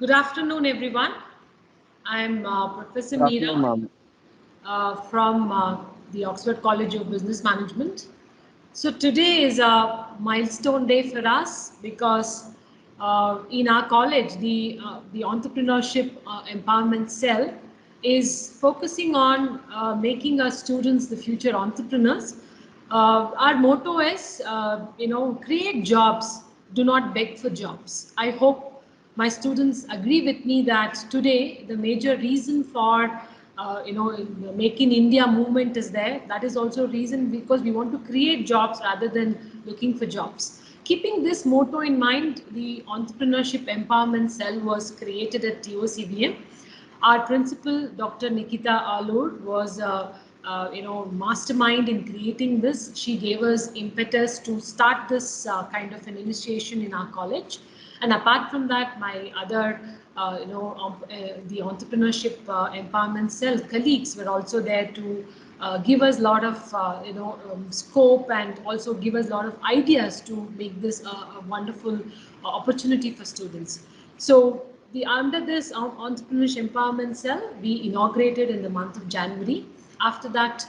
Good afternoon, everyone. I'm Professor Good afternoon, Meera ma'am. from the Oxford College of Business Management. So today is a milestone day for us because in our college, the entrepreneurship empowerment cell is focusing on making our students the future entrepreneurs. Our motto is, create jobs, do not beg for jobs. I hope my students agree with me that today the major reason for the Make in India movement is there. That is also a reason because we want to create jobs rather than looking for jobs. Keeping this motto in mind, the Entrepreneurship Empowerment Cell was created at TOCBM. Our principal, Dr. Nikita Alur, was mastermind in creating this. She gave us impetus to start this kind of an initiation in our college. And apart from that, my other, the entrepreneurship empowerment cell colleagues were also there to give us a lot of, scope and also give us a lot of ideas to make this a wonderful opportunity for students. So under this entrepreneurship empowerment cell, we inaugurated in the month of January. After that,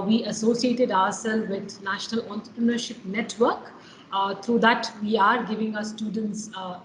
we associated ourselves with National Entrepreneurship Network. Through that, we are giving our students, a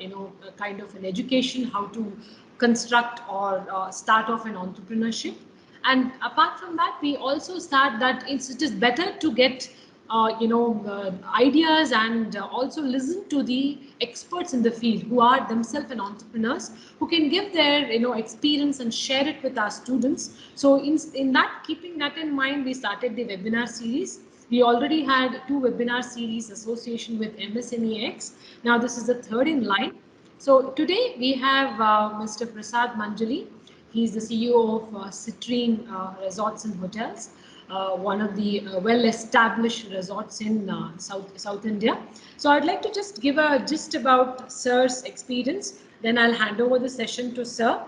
kind of an education how to construct or start off an entrepreneurship. And apart from that, we also start that it is better to get ideas and also listen to the experts in the field who are themselves an entrepreneurs who can give their experience and share it with our students. So in that, keeping that in mind, we started the webinar series. We already had 2 webinar series association with MSMEX. Now this is the third in line. So today we have Mr. Prasad Manjali. He is the CEO of Citrine Resorts and Hotels, one of the well-established resorts in South India. So I'd like to just give a gist about Sir's experience. Then I'll hand over the session to Sir.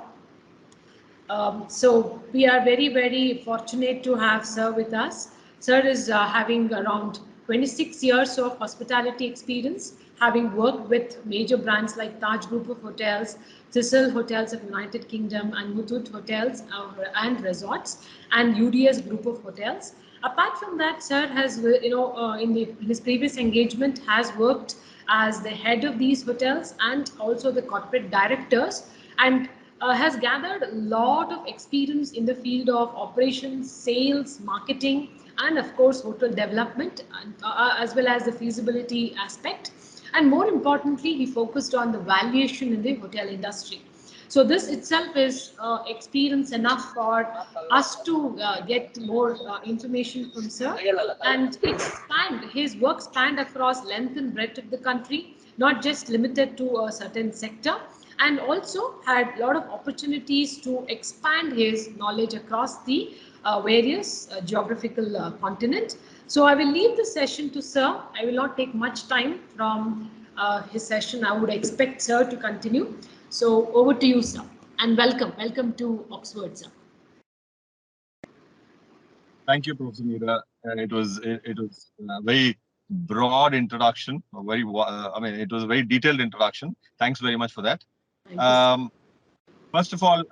So we are very, very fortunate to have Sir with us. Sir is having around 26 years of hospitality experience, having worked with major brands like Taj Group of Hotels, Thistle Hotels of United Kingdom, and Muthoot Hotels and Resorts, and UDS Group of Hotels. Apart from that, Sir has, his previous engagement has worked as the head of these hotels and also the corporate directors, and has gathered a lot of experience in the field of operations, sales, marketing, and of course hotel development, as well as the feasibility aspect. And more importantly, he focused on the valuation in the hotel industry. So this itself is experience enough for us to get more information from Sir. And his work spanned across length and breadth of the country, not just limited to a certain sector, and also had a lot of opportunities to expand his knowledge across the various geographical continent. So I will leave the session to Sir. I will not take much time from his session. I would expect Sir to continue. So over to you, Sir, and welcome. Welcome to Oxford, Sir. Thank you, Professor Meera. And it was a very broad introduction. It was a very detailed introduction. Thanks very much for that. Thank you, sir. Um, First of all, in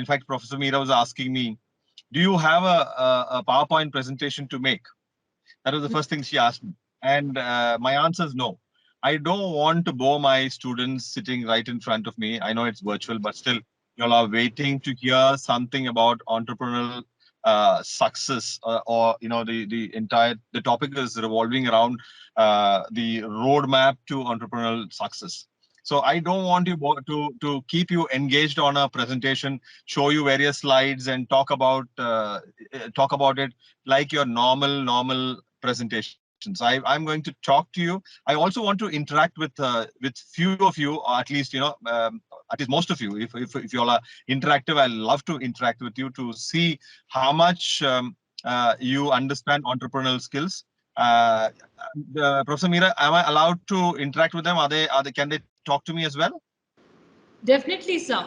fact, Professor Meera was asking me, do you have a PowerPoint presentation to make? That was the first thing she asked me. And my answer is no. I don't want to bore my students sitting right in front of me. I know it's virtual, but still, you all are waiting to hear something about entrepreneurial success, or the topic is revolving around the roadmap to entrepreneurial success. So I don't want you to keep you engaged on a presentation, show you various slides, and talk about it like your normal presentations. I'm going to talk to you. I also want to interact with few of you, or at least at least most of you. If you all are interactive, I love to interact with you to see how much you understand entrepreneurial skills. Professor Meera, am I allowed to interact with them? Can they talk to me as well? Definitely, sir.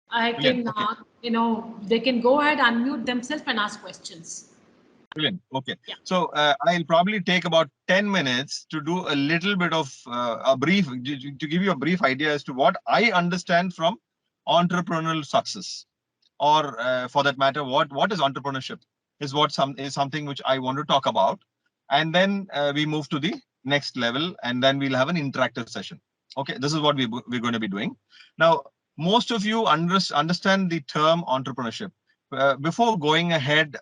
I Brilliant. can, Okay. they can go ahead, unmute themselves and ask questions. Brilliant. Okay. Yeah. So I'll probably take about 10 minutes to do a little bit of a brief, to give you a brief idea as to what I understand from entrepreneurial success, or for that matter, what is entrepreneurship is something which I want to talk about. And then we move to the next level, and then we'll have an interactive session. Okay, this is what we're going to be doing. Now, most of you understand the term entrepreneurship. Before going ahead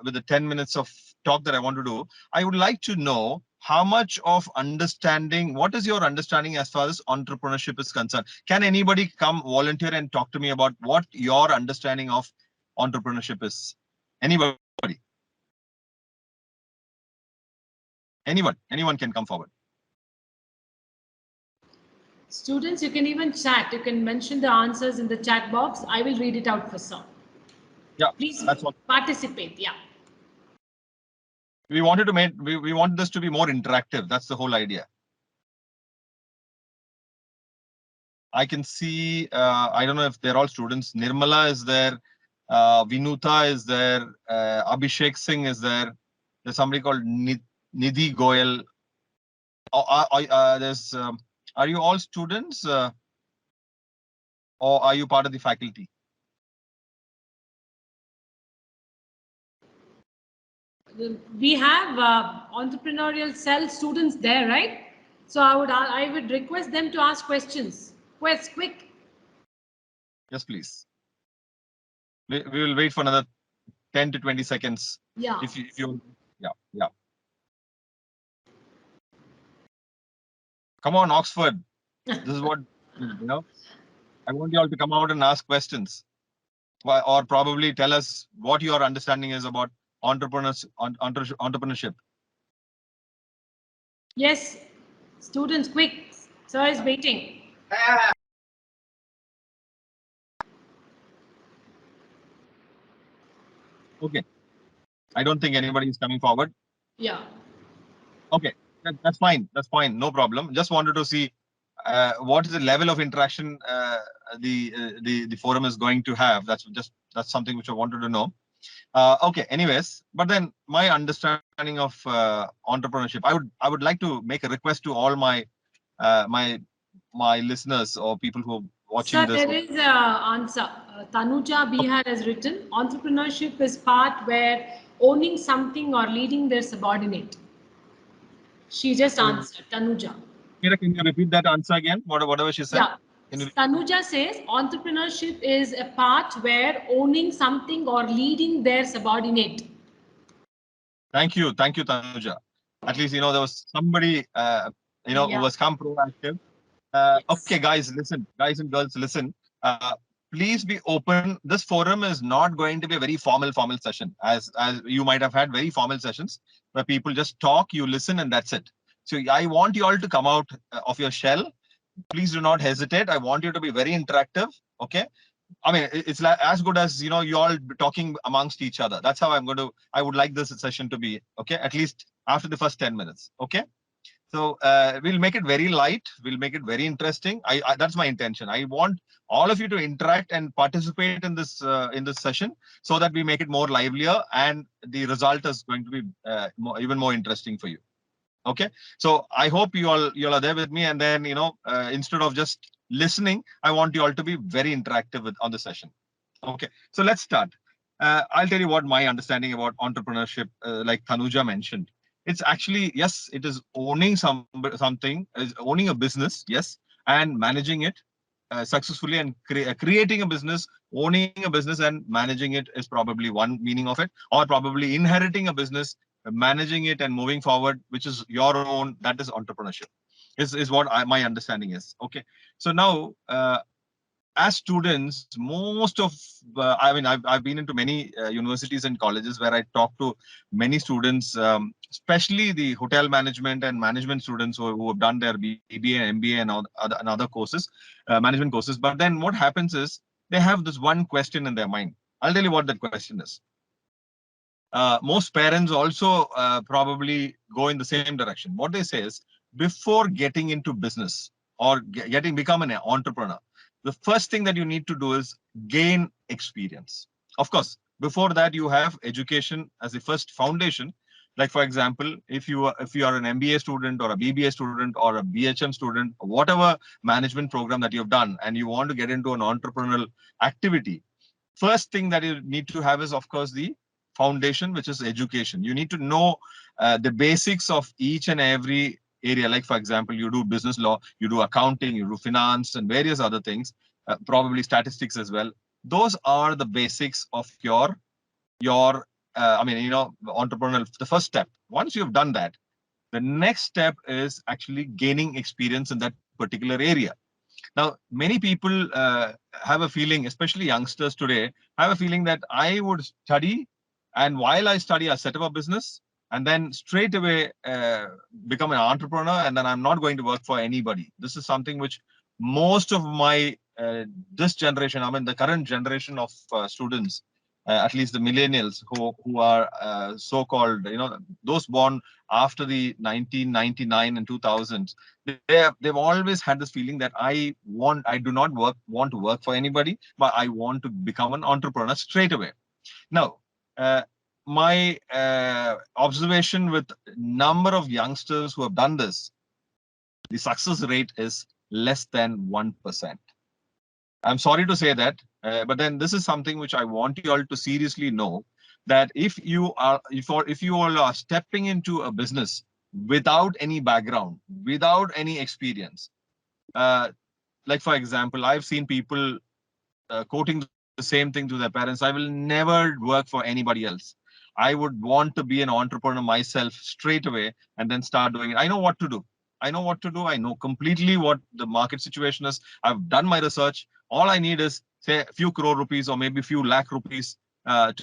with the 10 minutes of talk that I want to do, I would like to know how much of understanding, what is your understanding as far as entrepreneurship is concerned? Can anybody come volunteer and talk to me about what your understanding of entrepreneurship is? Anybody? Anyone can come forward. Students, you can even chat. You can mention the answers in the chat box. I will read it out for some. Yeah, Please that's what participate. Yeah. we wanted to make. We want this to be more interactive. That's the whole idea. I can see, I don't know if they're all students. Nirmala is there. Vinuta is there. Abhishek Singh is there. There's somebody called Nidhi Goyal. There's. Are you all students, or are you part of the faculty? We have entrepreneurial cell students there, right? So I would request them to ask questions. Quick. Yes, please. We will wait for another 10 to 20 seconds. Yeah. If you yeah. Come on, Oxford. This is what, I want you all to come out and ask questions, or probably tell us what your understanding is about entrepreneurship. Yes, students, quick. Sir is waiting. Okay. I don't think anybody is coming forward. Yeah. Okay. That's fine. That's fine. No problem. Just wanted to see what is the level of interaction the forum is going to have. That's something which I wanted to know. Okay. Anyways, but then my understanding of entrepreneurship, I would like to make a request to all my my listeners or people who are watching Sir, this. there is an answer. Tanuja Bihar has written, entrepreneurship is part where owning something or leading their subordinate. She just answered, Tanuja. Mira, can you repeat that answer again? Whatever she said. Yeah. Can you, Tanuja says entrepreneurship is a part where owning something or leading their subordinate. thank you, Tanuja. At least there was somebody who Yeah. was come proactive. Okay, Yes. guys and girls, listen. Uh, Please be open. This forum is not going to be a very formal session, as you might have had very formal sessions where people just talk, you listen, and that's it. So I want you all to come out of your shell. Please do not hesitate. I want you to be very interactive. Okay. I mean, it's like as good as you all talking amongst each other. That's how I would like this session to be. Okay, at least after the first 10 minutes. Okay. So we'll make it very light. We'll make it very interesting. That's my intention. I want all of you to interact and participate in this session, so that we make it more livelier, and the result is going to be even more interesting for you. Okay. So I hope you all are there with me, and then instead of just listening, I want you all to be very interactive on the session. Okay. So let's start. I'll tell you what my understanding about entrepreneurship, like Tanuja mentioned. It's actually, yes, it is owning something, is owning a business, yes, and managing it successfully, and creating a business, owning a business and managing it is probably one meaning of it, or probably inheriting a business, managing it and moving forward, which is your own. That is entrepreneurship. Is what my understanding is. Okay. So now, as students, most of I've been into many universities and colleges where I talk to many students, especially the hotel management and management students who have done their BBA and MBA and other courses, management courses. But then what happens is they have this one question in their mind. I'll tell you what that question is. Most parents also probably go in the same direction. What they say is, before getting into business or become an entrepreneur, the first thing that you need to do is gain experience. Of course, Before that, you have education as the first foundation. Like for example, if you are an MBA student or a BBA student or a BHM student, whatever management program that you've done, and you want to get into an entrepreneurial activity, first thing that you need to have is, of course, the foundation, which is education. You need to know the basics of each and every area. Like for example, you do business law, you do accounting, you do finance, and various other things, probably statistics as well. Those are the basics of your entrepreneurial. The first step. Once you've done that, the next step is actually gaining experience in that particular area. Now, many people have a feeling, especially youngsters today, have a feeling that I would study, and while I study, I set up a business, and then straight away become an entrepreneur, and then I'm not going to work for anybody. This is something which most of my this generation, I mean, the current generation of students, at least the millennials who are so-called, those born after the 1999 and 2000s, they've always had this feeling that I do not want to work for anybody, but I want to become an entrepreneur straight away. Now, my observation with number of youngsters who have done this, the success rate is less than 1%. I'm sorry to say that, but then this is something which I want you all to seriously know, that if you all are stepping into a business without any background, without any experience, like for example, I've seen people quoting the same thing to their parents: I will never work for anybody else. I would want to be an entrepreneur myself straight away and then start doing it. I know what to do. I know what to do. I know completely what the market situation is. I've done my research. All I need is, say, a few crore rupees or maybe a few lakh rupees to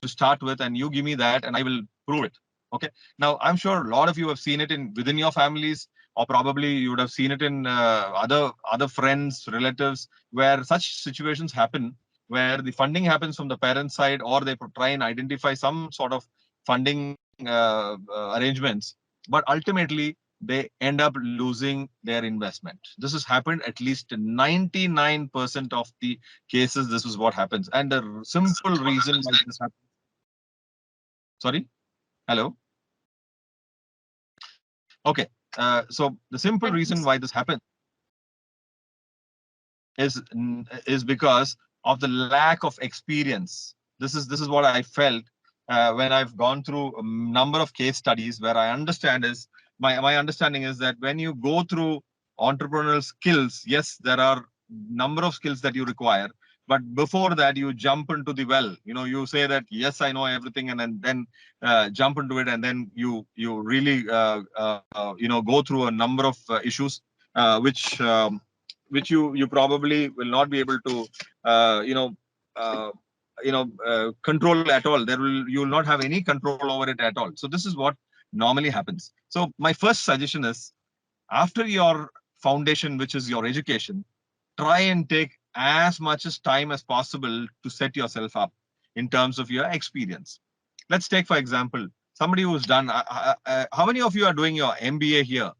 start with, and you give me that and I will prove it. Okay. Now, I'm sure a lot of you have seen it within your families, or probably you would have seen it in other friends, relatives, where such situations happen, where the funding happens from the parent side, or they try and identify some sort of funding arrangements, but ultimately they end up losing their investment. This has happened at least 99% of the cases. This is what happens, and the simple reason why this happens. Sorry, hello. Okay, so the simple reason why this happens is because of the lack of experience. This is what I felt when I've gone through a number of case studies, where I understand is my understanding is that when you go through entrepreneurial skills, yes, there are number of skills that you require, but before that you jump into the well. You say that yes, I know everything, and then jump into it, and then you really go through a number of issues which you probably will not be able to uh, you know uh, control at all. You will not have any control over it at all. So this is what normally happens. So my first suggestion is, after your foundation, which is your education, try and take as much as time as possible to set yourself up in terms of your experience. Let's take, for example, somebody who's done how many of you are doing your MBA here?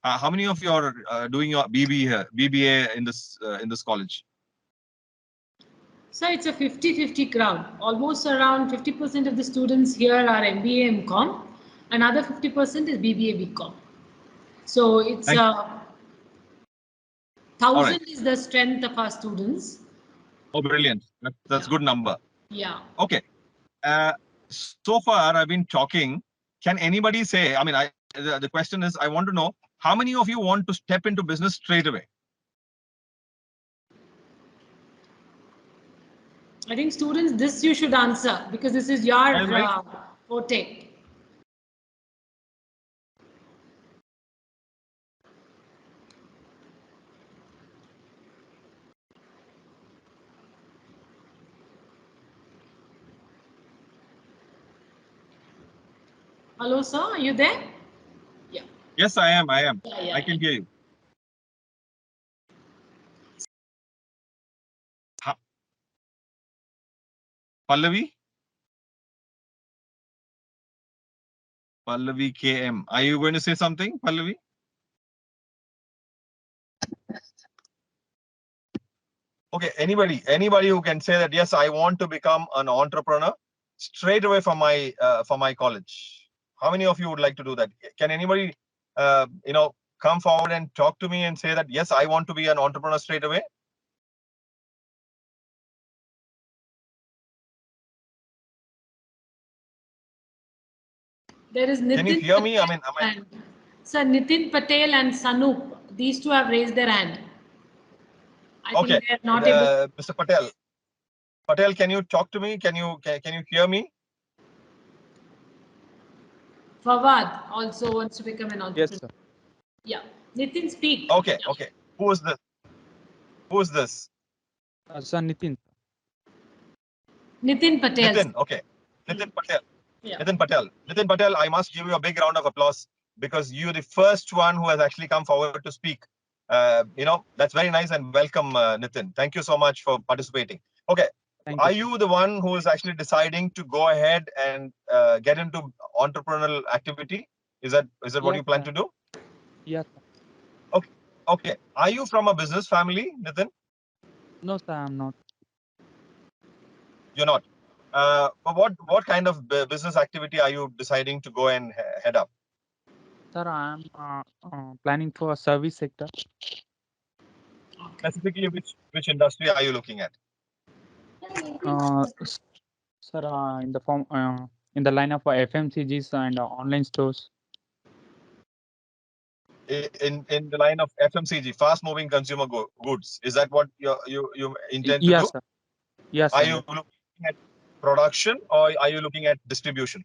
How many of you are doing your BBA in this college? So it's a 50-50 crowd. Almost around 50% of the students here are MBA MCOM, another 50% is BBA BCom. So it's Thank you. 1,000 All right. is the strength of our students. Oh, brilliant. That's Yeah. good number. Yeah. Okay. So far, I've been talking. Can anybody say, I mean, the question is, I want to know, how many of you want to step into business straight away? I think students, this you should answer because this is your I'll wait. forte. Hello, sir. Are you there? Yeah. Yes, I am. I am. Yeah, yeah, I yeah. can hear you. Pallavi? Pallavi KM. Are you going to say something, Pallavi? Okay, anybody who can say that, yes, I want to become an entrepreneur straight away from my college. How many of you would like to do that? Can anybody, come forward and talk to me and say that, yes, I want to be an entrepreneur straight away? There is Can you Nitin hear me? I Patel mean, and Sir Nitin Patel and Sanup. These two have raised their hand. I okay, think they are not able. Mr. Patel, can you talk to me? Can you hear me? Fawad also wants to become an Yes, entrepreneur. sir. Yeah. Nitin, speak. Okay, Yeah. okay. Who is this? Who is this? Sir Nitin. Nitin Patel. Nitin. Okay, Nitin Patel. Yeah. Nitin Patel, I must give you a big round of applause because you're the first one who has actually come forward to speak. That's very nice and welcome, Nitin. Thank you so much for participating. Okay, Thank you, are sir. you the one who is actually deciding to go ahead and get into entrepreneurial activity? Is that what Yes, you plan sir. to do? Yes, sir. Okay, okay. Are you from a business family, Nitin? No, sir, I'm not. You're not. But what kind of business activity are you deciding to go and head up? Sir, I'm planning for a service sector. Specifically, which industry are you looking at? S- Sir, in the line of FMCGs and online stores. In the line of FMCG, fast moving consumer goods. Is that what you intend to do? Yes, sir. Yes, Are sir. you Yes. looking at production or are you looking at distribution?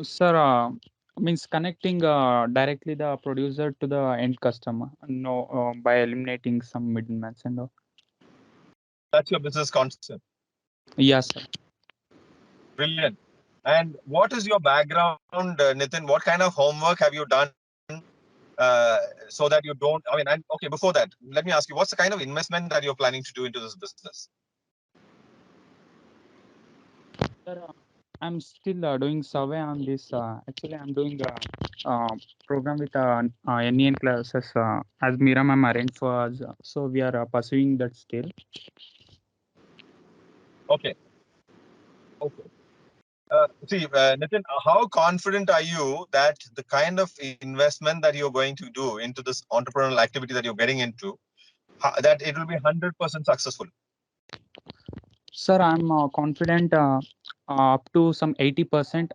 Sir, means connecting directly the producer to the end customer. No, by eliminating some middlemen and all. That's your business concept. Yes, sir. Brilliant. And what is your background, Nitin? What kind of homework have you done so that you don't? I mean, and okay, before that, let me ask you, what's the kind of investment that you're planning to do into this business? Sir, I'm still doing survey on this. Actually, I'm doing program with NEN classes as Mira ma'am arranged for us. So we are pursuing that still. Okay. Okay. See, Nitin, how confident are you that the kind of investment that you're going to do into this entrepreneurial activity that you're getting into, that it will be 100% successful? Sir, I'm confident up to some 80%.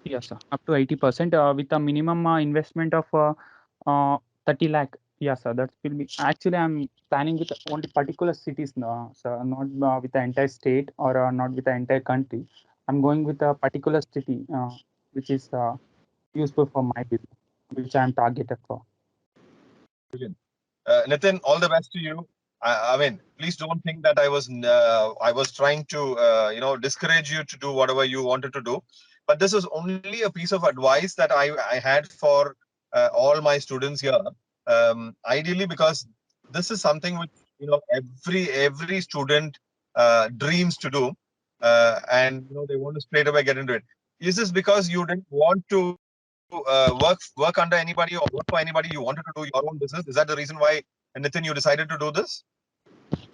Yes, sir. Up to 80% with a minimum investment of 30 lakh. Yes, sir. That will be actually I'm planning with only particular cities now, sir. Not with the entire state or not with the entire country. I'm going with a particular city, which is useful for my business, which I'm targeted for. Brilliant. Nitin, all the best to you. I mean, please don't think that I was trying to discourage you to do whatever you wanted to do. But this is only a piece of advice that I had for all my students here. Ideally, because this is something which every student dreams to do, and they want to straight away get into it. Is this because you didn't want to work under anybody or work for anybody? You wanted to do your own business. Is that the reason why, Nitin, you decided to do this?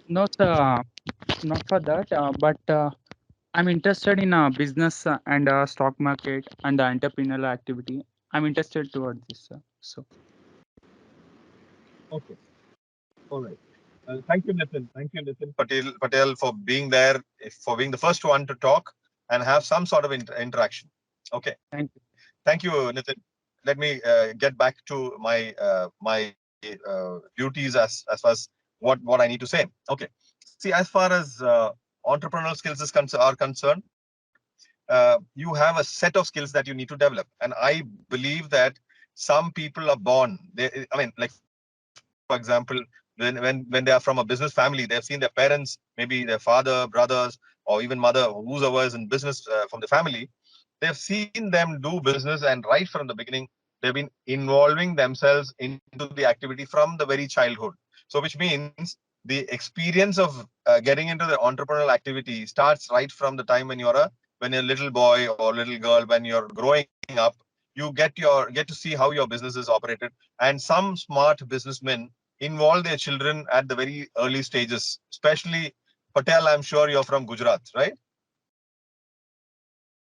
No, sir, not for that, but I'm interested in business and stock market and the entrepreneurial activity. I'm interested towards this, sir. So. Okay. All right. Thank you, Nitin. Thank you, Nitin Patel, for being there, for being the first one to talk and have some sort of interaction. Okay. Thank you. Thank you, Nitin. Let me get back to my duties as far as what I need to say. Okay. See, as far as entrepreneurial skills are concerned, you have a set of skills that you need to develop, and I believe that some people are born. I mean, like for example, when they are from a business family, they have seen their parents, maybe their father, brothers, or even mother, whoever is in business from the family. They've seen them do business, and right from the beginning, they've been involving themselves into the activity from the very childhood. So, which means the experience of getting into the entrepreneurial activity starts right from the time when you're a little boy or little girl. When you're growing up, you get to see how your business is operated. And some smart businessmen involve their children at the very early stages, especially Patel. I'm sure you're from Gujarat, right?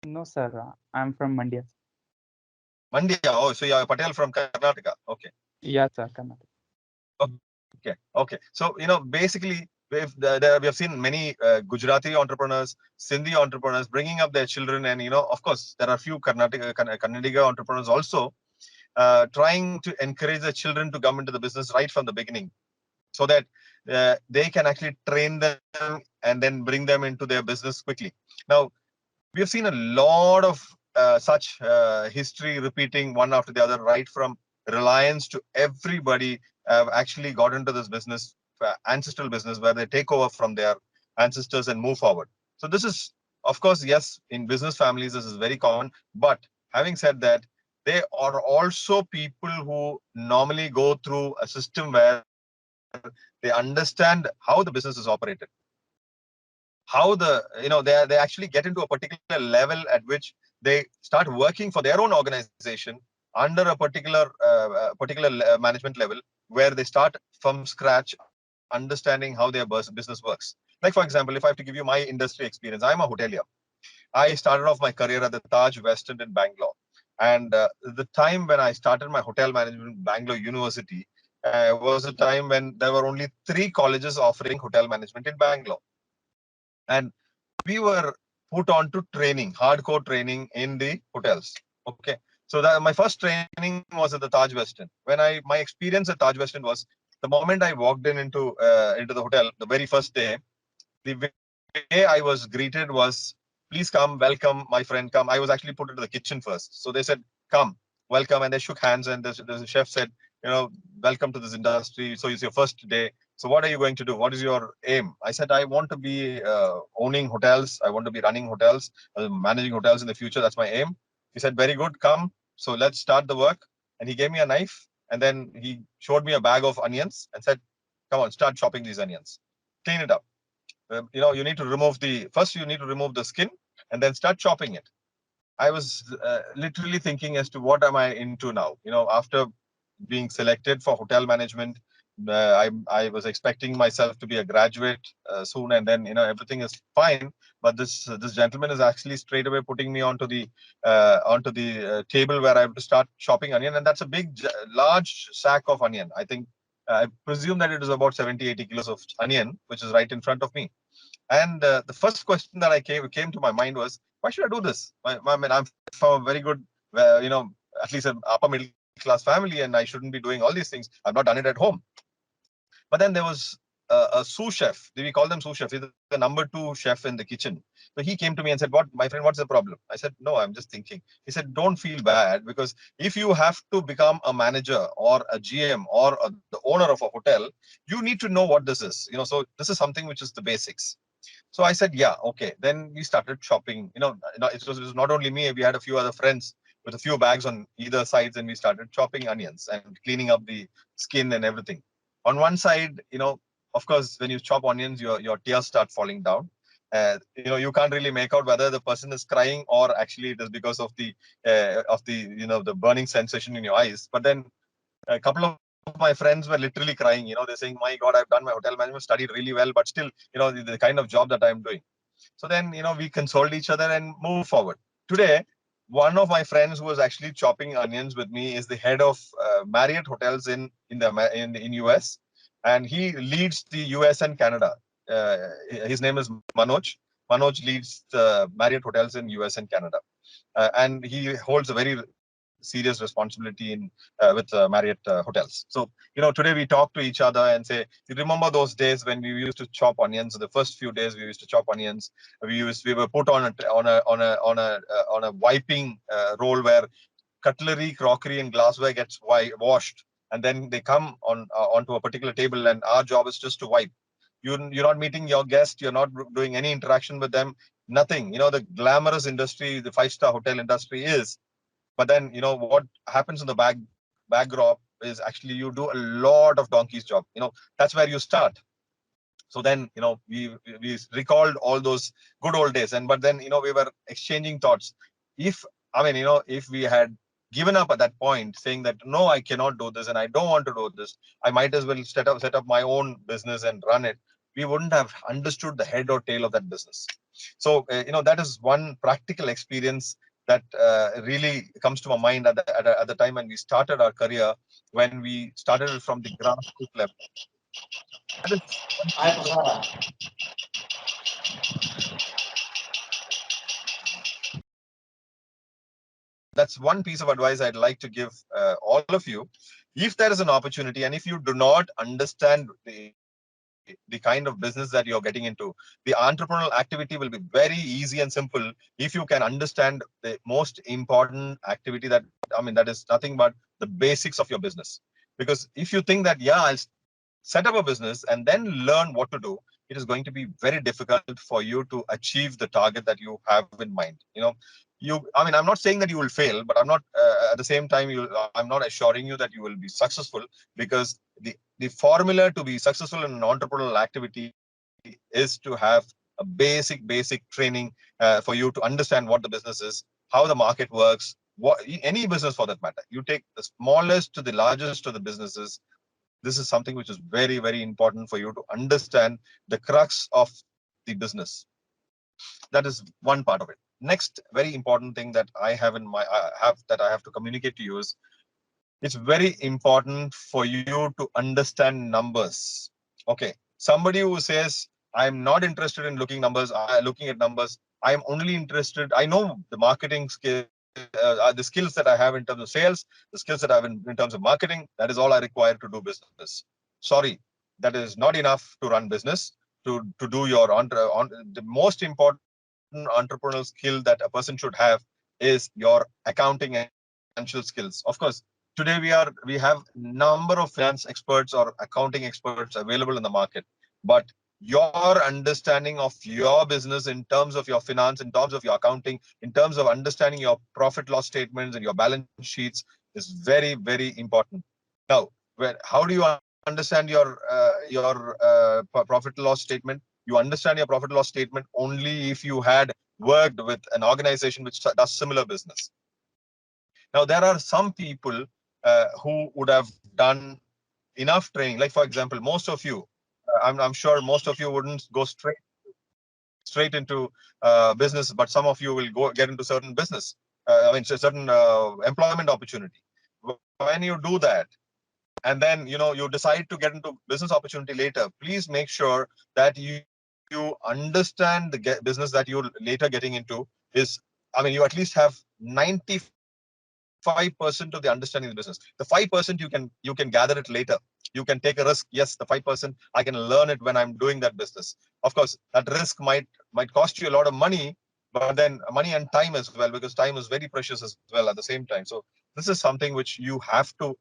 No, sir. I'm from Mandya. Mandya. Oh, so you're Patel from Karnataka. Okay. Yeah, sir. Karnataka. Okay. Okay. So, basically, we have seen many Gujarati entrepreneurs, Sindhi entrepreneurs bringing up their children. And, of course, there are a few Kannadiga entrepreneurs also trying to encourage the children to come into the business right from the beginning, so that they can actually train them and then bring them into their business quickly. Now, we have seen a lot of such history repeating one after the other, right from Reliance to everybody have actually got into this business, ancestral business, where they take over from their ancestors and move forward. So this is, of course, yes, in business families, this is very common. But having said that, they are also people who normally go through a system where they understand how the business is operated, how they actually get into a particular level at which they start working for their own organization under a particular management level, where they start from scratch understanding how their business works. Like, for example, if I have to give you my industry experience, I'm a hotelier. I started off my career at the Taj West End in Bangalore. And the time when I started my hotel management in Bangalore University was a time when there were only 3 colleges offering hotel management in Bangalore. And we were put on to training, hardcore training in the hotels. Okay. So that my first training was at the Taj West End. My experience at Taj West End was, the moment I walked into the hotel, the very first day, the way I was greeted was, please come, welcome, my friend, come. I was actually put into the kitchen first. So they said, come, welcome. And they shook hands, and the chef said, welcome to this industry. So it's your first day. So what are you going to do? What is your aim? I said, I want to be owning hotels. I want to be running hotels, managing hotels in the future. That's my aim. He said, very good, come. So let's start the work. And he gave me a knife, and then he showed me a bag of onions and said, come on, start chopping these onions. Clean it up. You need to remove the skin and then start chopping it. I was literally thinking as to what am I into now? After being selected for hotel management, I was expecting myself to be a graduate soon, and then everything is fine. But this gentleman is actually straight away putting me onto the table where I have to start chopping onion, and that's a large sack of onion. I think I presume that it is about 70-80 kilos of onion, which is right in front of me. And the first question that came to my mind was, why should I do this? I mean, I'm from a very good, at least an upper middle class family, and I shouldn't be doing all these things. I've not done it at home. But then there was a sous chef. We call them sous chef. He's the number 2 chef in the kitchen. So he came to me and said, "What, my friend? What's the problem?" I said, "No, I'm just thinking." He said, "Don't feel bad, because if you have to become a manager or a GM or the owner of a hotel, you need to know what this is. So this is something which is the basics." So I said, yeah, okay. Then we started shopping. It was not only me. We had a few other friends with a few bags on either sides, and we started chopping onions and cleaning up the skin and everything. On one side, of course, when you chop onions, your tears start falling down. You can't really make out whether the person is crying or actually it is because of the burning sensation in your eyes. But then a couple of my friends were literally crying. They're saying, my God, I've done my hotel management, studied really well, but still, the kind of job that I'm doing. So then, we consoled each other and moved forward. Today, one of my friends who was actually chopping onions with me is the head of Marriott hotels in US, and he leads the US and Canada. His name is Manoj. Manoj leads the Marriott hotels in US and Canada, and he holds a very serious responsibility with Marriott hotels. So today we talk to each other and say, you remember those days when we used to chop onions? The first few days we used to chop onions. We were put on a wiping roll where cutlery, crockery, and glassware gets washed, and then they come onto a particular table, and our job is just to wipe. You're not meeting your guest. You're not doing any interaction with them. Nothing. The glamorous industry, the 5-star hotel industry is. But then, what happens in the backdrop is actually you do a lot of donkey's job. That's where you start. So then, we recalled all those good old days. But then, we were exchanging thoughts. If we had given up at that point, saying that no, I cannot do this and I don't want to do this, I might as well set up my own business and run it, we wouldn't have understood the head or tail of that business. So that is one practical experience that really comes to my mind at the time when we started our career, when we started from the grassroots level. That is one piece of that's one piece of advice I'd like to give all of you. If there is an opportunity, and if you do not understand the kind of business that you're getting into, the entrepreneurial activity will be very easy and simple if you can understand the most important activity, that is nothing but the basics of your business. Because if you think that, yeah, I'll set up a business and then learn what to do, it is going to be very difficult for you to achieve the target that you have in mind. I'm not saying that you will fail, but at the same time, I'm not assuring you that you will be successful, because the formula to be successful in an entrepreneurial activity is to have a basic training for you to understand what the business is, how the market works, any business for that matter. You take the smallest to the largest of the businesses. This is something which is very, very important for you to understand the crux of the business. That is one part of it. Next very important thing that I have to communicate to you is, it's very important for you to understand numbers. Okay, somebody who says, I'm not interested in looking at numbers, I'm only interested, I know the marketing skill, the skills that I have in terms of sales, the skills that I have in terms of marketing, that is all I require to do business. Sorry, that is not enough to run business. To do your the most important entrepreneurial skill that a person should have is your accounting and financial skills. Of course, today we have number of finance experts or accounting experts available in the market, but your understanding of your business in terms of your finance, in terms of your accounting, in terms of understanding your profit loss statements and your balance sheets is very, very important. Now, how do you understand your profit loss statement? You understand your profit loss statement only if you had worked with an organization which does similar business. Now, there are some people who would have done enough training. Like, for example, most of you, I'm sure most of you wouldn't go straight into business, but some of you will get into certain business. Certain employment opportunity. When you do that, and then you decide to get into business opportunity later, please make sure that you understand the business that you're later getting into is, you at least have 95% of the understanding of the business. The 5% you can gather it later. You can take a risk. Yes, the 5% I can learn it when I'm doing that business. Of course, that risk might cost you a lot of money, but then money and time as well, because time is very precious as well at the same time. So this is something which you have to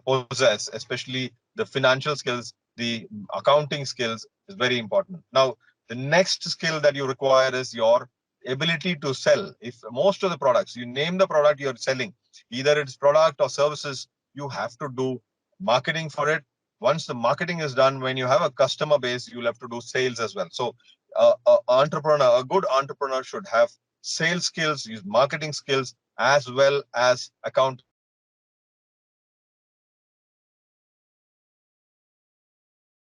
possess, especially the financial skills, the accounting skills is very important. Now, the next skill that you require is your ability to sell. If most of the products, you name the product you're selling, either it's product or services, you have to do marketing for it. Once the marketing is done, when you have a customer base, you'll have to do sales as well. So a good entrepreneur should have sales skills, use marketing skills, as well as accounting skills. Now, this is something which is very, very important.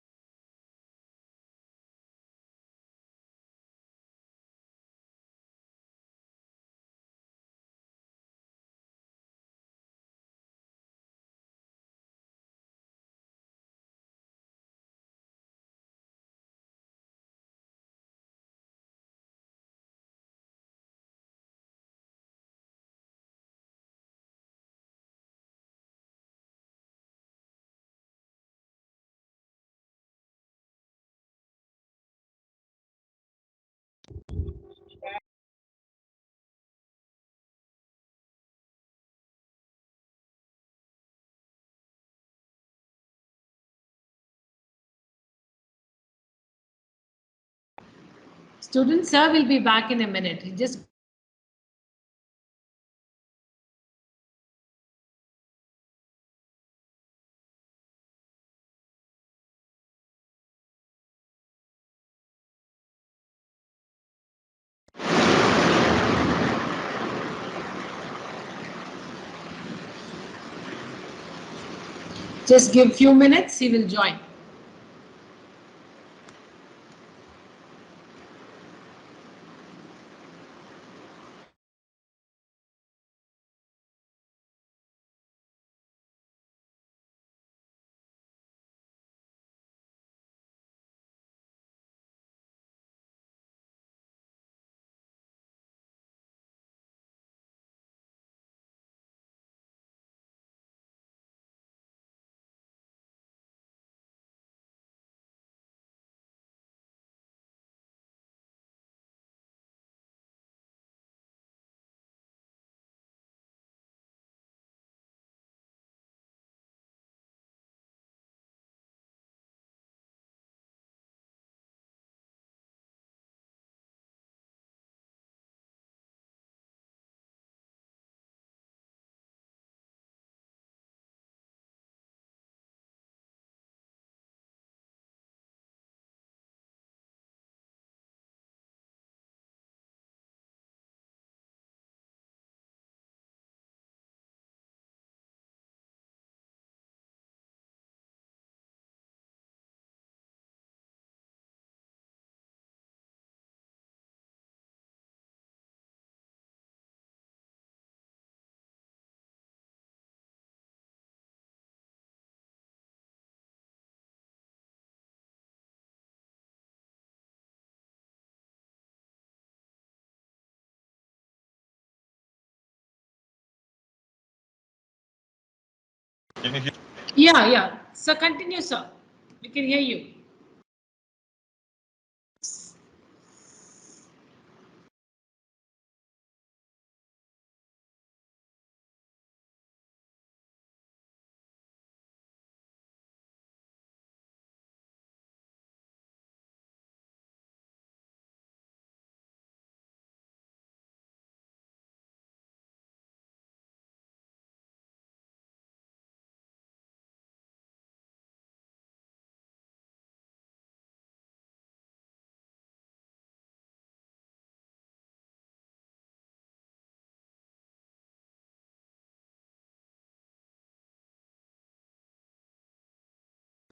Students, sir, will be back in a minute. He just got a call from his manager. Just give few minutes, he will join. Can you hear? Yeah, yeah. So continue, sir. We can hear you.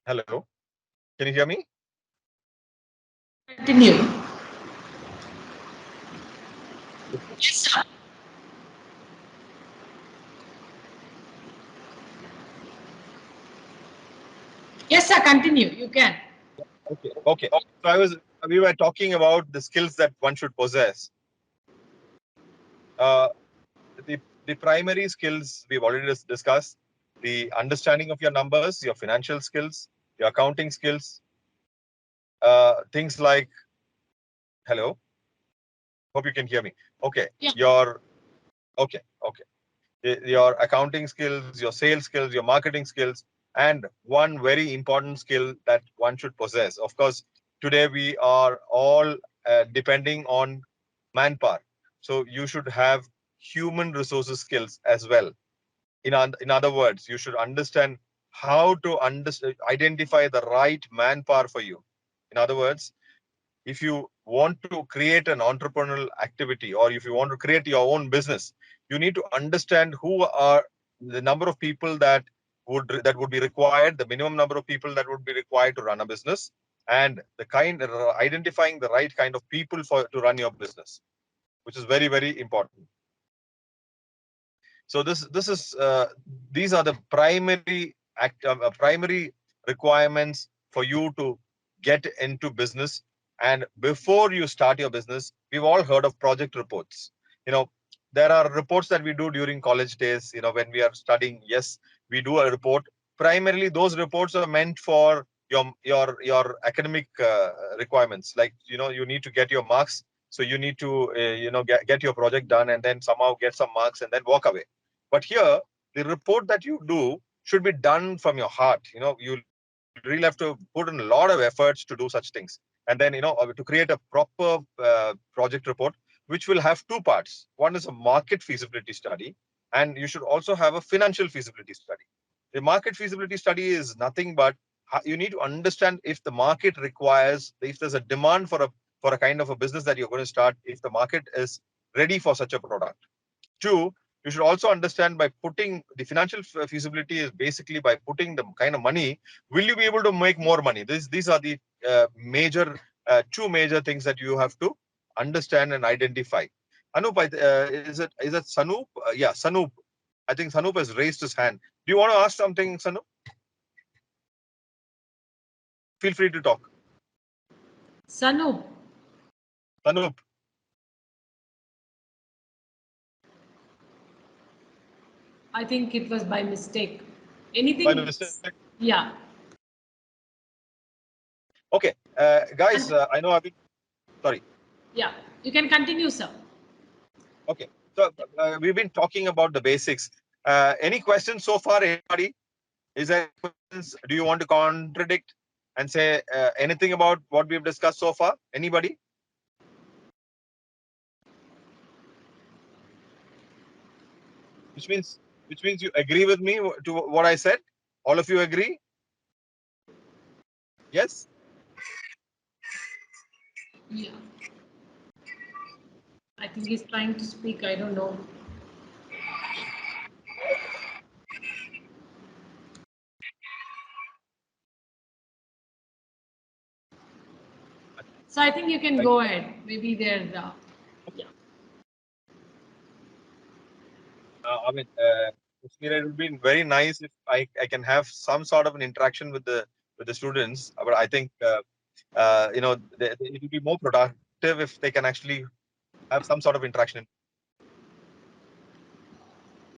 Hello. Can you hear me? Continue. Yes, sir. Yes, sir. Continue. You can. Okay. Okay. So we were talking about the skills that one should possess. Uh, the primary skills we've already discussed: the understanding of your numbers, your financial skills, your accounting skills, things like, hello, hope you can hear me. Okay, Yeah. okay, okay. Your accounting skills, your sales skills, your marketing skills, and one very important skill that one should possess. Of course, today we are all depending on manpower. So you should have human resources skills as well. In other words, you should understand how to identify the right manpower for you. In other words, if you want to create an entrepreneurial activity, or if you want to create your own business, you need to understand who are the number of people that would be required, the minimum number of people that would be required to run a business, and the identifying the right kind of people to run your business, which is very, very important. So these are the primary requirements for you to get into business. And before you start your business, we've all heard of project reports. There are reports that we do during college days. When we are studying, yes, we do a report. Primarily, those reports are meant for your academic requirements. Like, you need to get your marks, so you need to get your project done, and then somehow get some marks and then walk away. But here, the report that you do should be done from your heart. You really have to put in a lot of efforts to do such things. And then, to create a proper project report, which will have two parts. One is a market feasibility study, and you should also have a financial feasibility study. The market feasibility study is nothing but you need to understand if the market requires, if there's a demand for a kind of a business that you're going to start, if the market is ready for such a product. Two, you should also understand by putting the financial feasibility is basically by putting the kind of money, will you be able to make more money? These are the major, two major things that you have to understand and identify. Anup, is it Sanup? Yeah, Sanup. I think Sanup has raised his hand. Do you want to ask something, Sanup? Feel free to talk. Sanup. Sanup. I think it was by mistake. Anything? By mistake? Yeah. Okay, guys, I know I've been, sorry. Yeah, you can continue, sir. Okay, so we've been talking about the basics. Any questions so far, anybody? Is there questions? Do you want to contradict and say anything about what we've discussed so far? Anybody? Which means you agree with me to what I said? All of you agree? Yes? Yeah. I think he's trying to speak. I don't know. So I think you can go ahead. Maybe they're, yeah. I mean, it would be very nice if I can have some sort of an interaction with the students. But I think it will be more productive if they can actually have some sort of interaction.